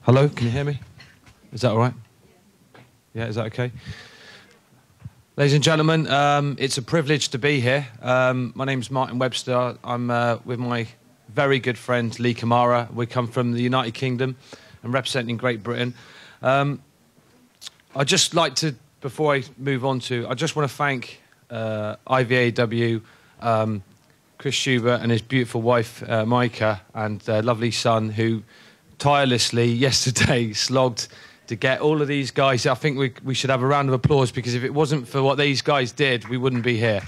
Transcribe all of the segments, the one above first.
Hello, can you hear me? Is that all right? Yeah, is that okay? Ladies and gentlemen, it's a privilege to be here. My name's Martin Webster. I'm with my very good friend Lee Kamara. We come from the United Kingdom and representing Great Britain. I'd just like to, before I move on to, I just want to thank IVAW, Chris Schubert and his beautiful wife Micah and their lovely son who tirelessly yesterday slogged to get all of these guys. I think we should have a round of applause, because if it wasn't for what these guys did, we wouldn't be here.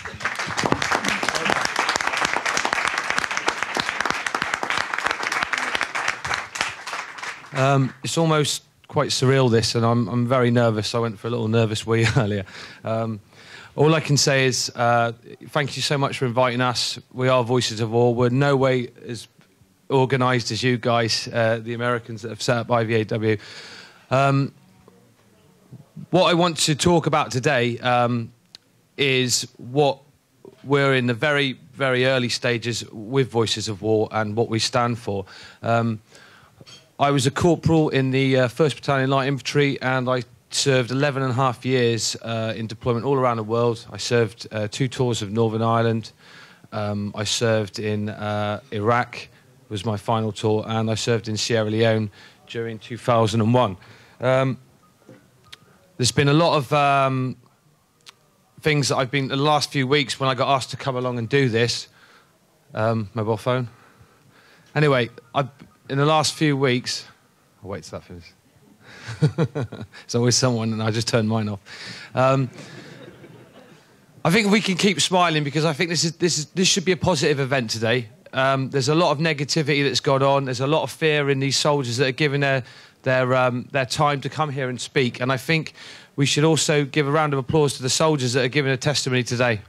It's almost quite surreal, this, and I'm very nervous. I went for a little nervous wee earlier. All I can say is thank you so much for inviting us. We are Voices of War. We're no way as organised as you guys, the Americans that have set up IVAW. What I want to talk about today is what we're in the very, very early stages with Voices of War and what we stand for. I was a corporal in the 1st Battalion Light Infantry, and I served 11.5 years in deployment all around the world. I served 2 tours of Northern Ireland. I served in Iraq, was my final tour, and I served in Sierra Leone during 2001. There's been a lot of things that I've been, the last few weeks when I got asked to come along and do this, mobile phone. Anyway, in the last few weeks, I'll wait till that finishes. There's always someone, and I just turned mine off. I think we can keep smiling, because I think this should be a positive event today. There's a lot of negativity that's gone on. There's a lot of fear in these soldiers that are giving their time to come here and speak. And I think we should also give a round of applause to the soldiers that are giving a testimony today.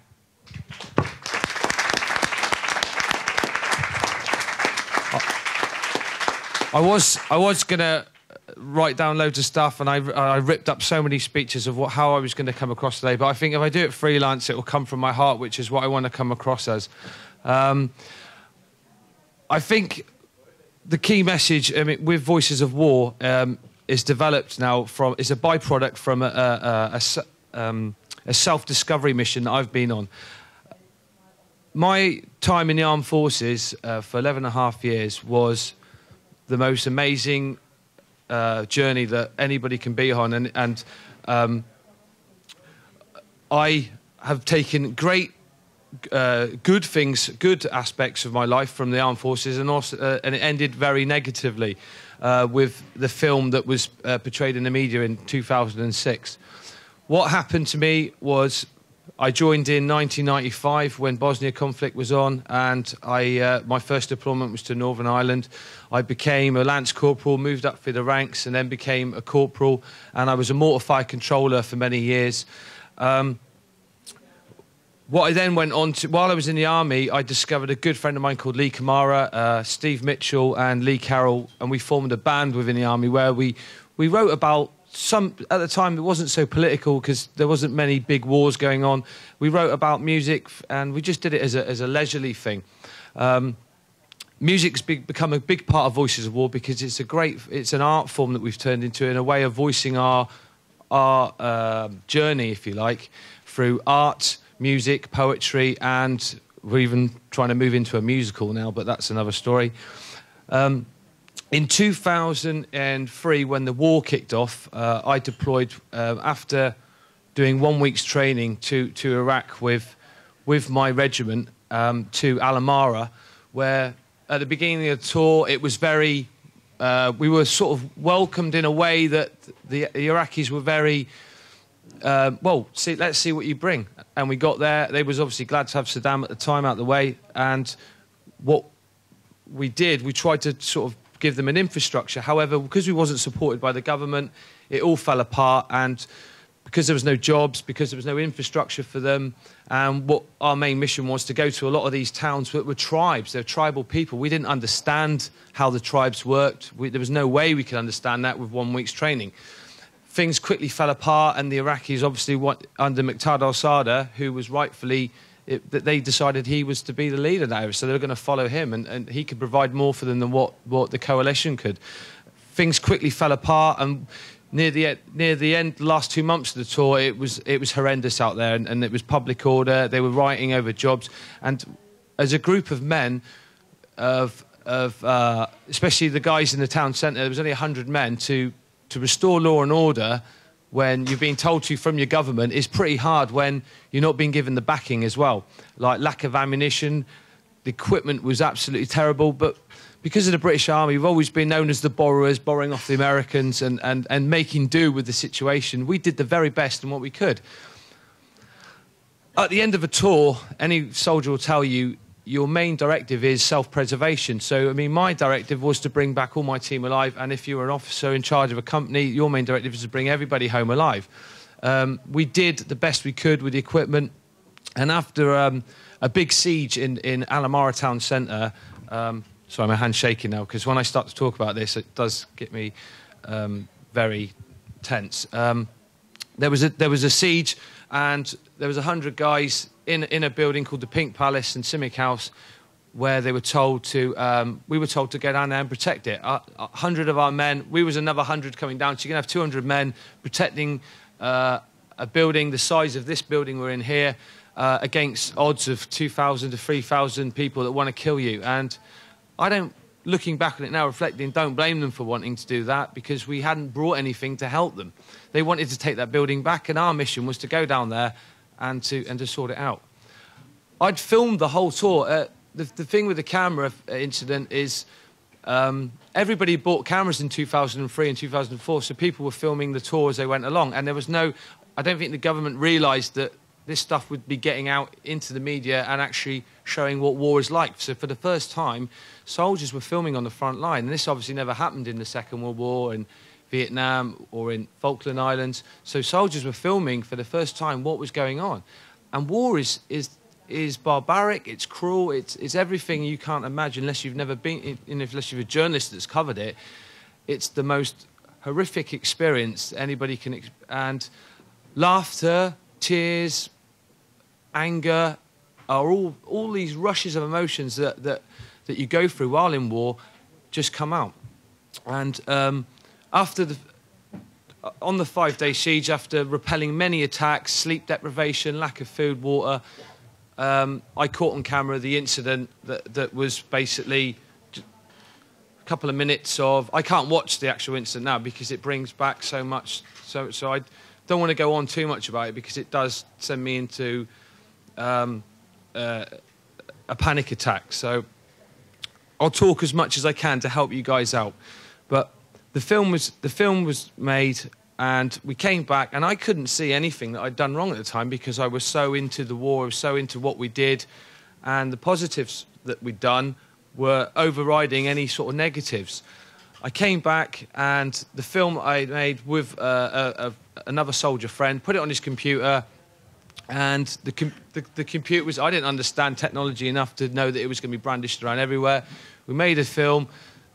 I was going to write down loads of stuff, and I ripped up so many speeches of how I was going to come across today. But I think if I do it freelance, it will come from my heart, which is what I want to come across as. I think the key message, I mean, with Voices of War, is developed now from, is a byproduct from a self-discovery mission that I've been on. My time in the armed forces for 11.5 years was the most amazing journey that anybody can be on, and I have taken great good things, good aspects of my life from the armed forces, and also and it ended very negatively with the film that was portrayed in the media in 2006. What happened to me was I joined in 1995 when Bosnia conflict was on, and my first deployment was to Northern Ireland. I became a lance corporal, moved up through the ranks, and then became a corporal, and I was a mortar fire controller for many years. What I then went on to, while I was in the army, I discovered a good friend of mine called Lee Kamara, Steve Mitchell and Lee Carroll, and we formed a band within the army where we wrote about at the time it wasn't so political because there wasn't many big wars going on. We wrote about music, and we just did it as a leisurely thing. Music's become a big part of Voices of War because it's an art form that we've turned into, in a way of voicing our journey, if you like, through art, music, poetry, and we're even trying to move into a musical now, but that's another story. In 2003, when the war kicked off, I deployed after doing 1 week's training to Iraq with my regiment to Alamara, where at the beginning of the tour it was very we were sort of welcomed in a way that the Iraqis were very well, let's see what you bring. And we got there. They was obviously glad to have Saddam at the time out of the way. And what we did, we tried to sort of give them an infrastructure. However, because we wasn't supported by the government, it all fell apart. And because there was no jobs, because there was no infrastructure for them, and what our main mission was to go to a lot of these towns that were tribes. They're tribal people. We didn't understand how the tribes worked. There was no way we could understand that with 1 week's training. Things quickly fell apart, and the Iraqis, obviously, under Muqtada al-Sadr, who was rightfully, they decided he was to be the leader now, so they were going to follow him, and he could provide more for them than what the coalition could. things quickly fell apart, and near the end, the last 2 months of the tour, it was horrendous out there, and it was public order. They were rioting over jobs, and as a group of men, especially the guys in the town centre, there was only 100 men to restore law and order. When you're being told to from your government, is pretty hard when you're not being given the backing as well. Like lack of ammunition, the equipment was absolutely terrible. But because of the British Army, we've always been known as the borrowers, borrowing off the Americans and making do with the situation. We did the very best in what we could. At the end of a tour, any soldier will tell you, your main directive is self-preservation. So, I mean, my directive was to bring back all my team alive, and if you were an officer in charge of a company, your main directive is to bring everybody home alive. We did the best we could with the equipment, and after a big siege in Alamara Town Centre, sorry, my hand's shaking now, because when I start to talk about this, it does get me very tense. There was a siege, and there was 100 guys in a building called the Pink Palace in Simic House, where they were told to, we were told to go down there and protect it. 100 of our men, we was another 100 coming down, so you're going to have 200 men protecting a building the size of this building we're in here, against odds of 2,000 to 3,000 people that want to kill you. And I don't, looking back on it now, reflecting, don't blame them for wanting to do that, because we hadn't brought anything to help them. They wanted to take that building back, and our mission was to go down there and to sort it out. I'd filmed the whole tour. The thing with the camera incident is everybody bought cameras in 2003 and 2004, so people were filming the tour as they went along, and there was no, I don't think the government realised that this stuff would be getting out into the media and actually showing what war is like. So for the first time, soldiers were filming on the front line, and this obviously never happened in the Second World War, in Vietnam or in Falkland Islands. So soldiers were filming for the first time what was going on. And war is barbaric, it's cruel, it's everything you can't imagine unless you've never been, unless you're a journalist that's covered it. It's the most horrific experience anybody can, and laughter, tears, anger are all these rushes of emotions that you go through while in war just come out. And on the 5-day siege, after repelling many attacks, sleep deprivation, lack of food, water, I caught on camera the incident that was basically a couple of minutes of... I can't watch the actual incident now because it brings back so much. So I don't want to go on too much about it because it does send me into a panic attack. So I'll talk as much as I can to help you guys out. But the film was made, and we came back, and I couldn't see anything that I'd done wrong at the time because I was so into the war, I was so into what we did, and the positives that we'd done were overriding any sort of negatives. I came back, and the film I made with another soldier friend, put it on his computer, and the computer was... I didn't understand technology enough to know that it was going to be brandished around everywhere. We made a film.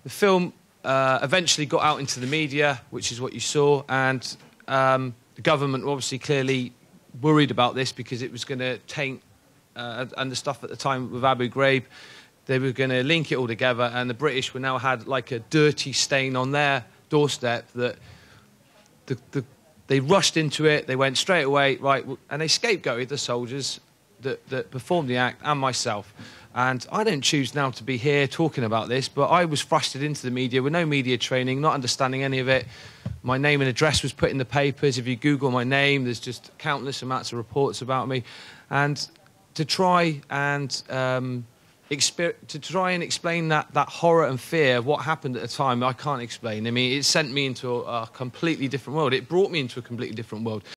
The film eventually got out into the media, which is what you saw, and the government were obviously clearly worried about this because it was going to taint, and the stuff at the time with Abu Ghraib, they were going to link it all together, and the British were now had like a dirty stain on their doorstep that they rushed into it, they went straight away, right, and they scapegoated the soldiers that performed the act and myself. And I don't choose now to be here talking about this, but I was thrusted into the media with no media training, not understanding any of it. My name and address was put in the papers. If you Google my name, there's just countless amounts of reports about me. And to try and explain that horror and fear of what happened at the time, I can't explain. I mean, it sent me into a completely different world. It brought me into a completely different world.